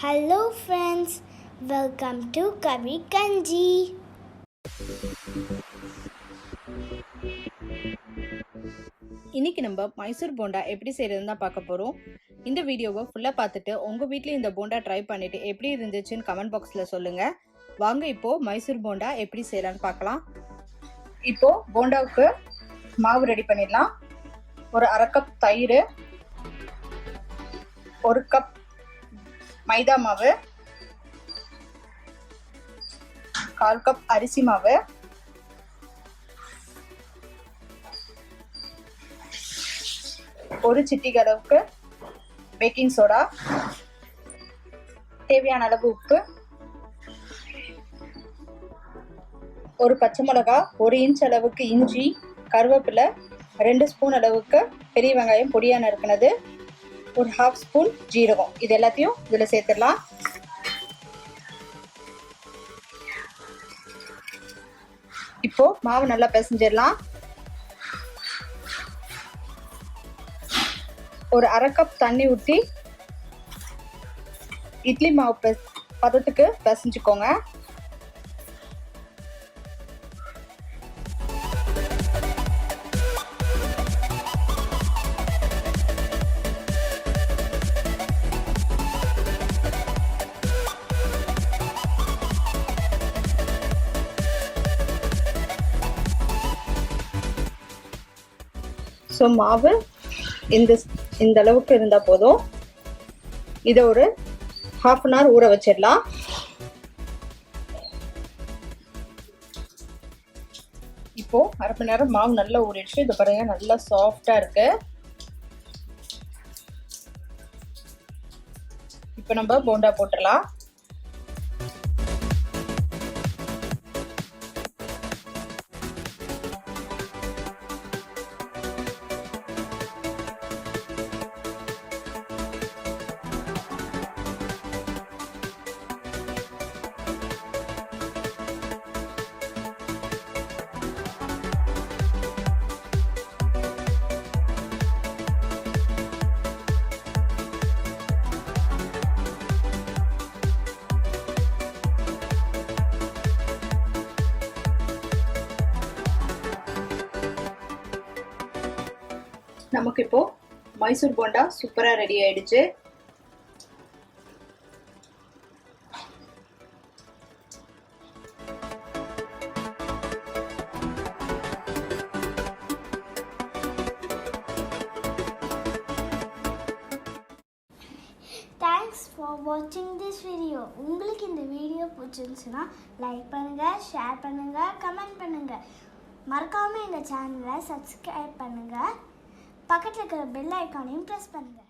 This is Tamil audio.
Hello friends, welcome to Karikanchi. இன்னைக்கு நம்ம மைசூர் போண்டா எப்படி செய்யறதுன்னு தான் பார்க்க போறோம். இந்த வீடியோவை ஃபுல்லா பார்த்துட்டு உங்க வீட்லயும் இந்த போண்டா ட்ரை பண்ணிட்டு எப்படி இருந்துச்சுன்னு கமெண்ட் பாக்ஸ்ல சொல்லுங்க. வாங்க இப்போ மைசூர் போண்டா எப்படி செய்யலாம்னு பார்க்கலாம். இப்போ போண்டாவுக்கு மாவு ரெடி பண்ணிடலாம். ஒரு அரை கப் தயிர், ஒரு கப் மைதா மாவு, 1/4 கப் அரிசி மாவு, ஒரு சிட்டிகை அளவுக்கு பேக்கிங் சோடா, தேவையான அளவு உப்பு, ஒரு பச்சை மிளகா, 1 இன்ச் அளவுக்கு இஞ்சி, கருவேப்பிலை, 2 ஸ்பூன் அளவுக்கு பெரிய வெங்காயம் பொடியா நறுக்குனது, ஒரு 1/2 ஸ்பூன் ஜீரகம். இது எல்லாத்தையும் இதில் சேர்த்துடலாம். இப்போ மாவு நல்லா பிசைஞ்சிடலாம். ஒரு அரை கப் தண்ணி ஊற்றி இட்லி மாவு பதத்துக்கு பிசைஞ்சுக்கோங்க. ஸோ மாவு இந்த அளவுக்கு இருந்தால் போதும். இதை ஒரு 1/2 அன் ஹவர் ஊற வச்சிடலாம். இப்போ அரை மணி நேரம் மாவு நல்லா ஊறிடுச்சு. இது பாருங்க, நல்லா சாஃப்டா இருக்கு. இப்போ நம்ம போண்டா போட்டுடலாம். நமக்கு இப்போ மைசூர் போண்டா சூப்பரா ரெடி ஆயிடுச்சு. Thanks for watching this video. உங்களுக்கு இந்த வீடியோ பிடிச்சிருந்துச்சுன்னா லைக் பண்ணுங்க, ஷேர் பண்ணுங்க, கமெண்ட் பண்ணுங்க. மறக்காம இந்த சேனலை சப்ஸ்கிரைப் பண்ணுங்க. பக்கத்தில் இருக்கிற பெல் ஐக்கானையும் ப்ரெஸ் பண்ணுங்க.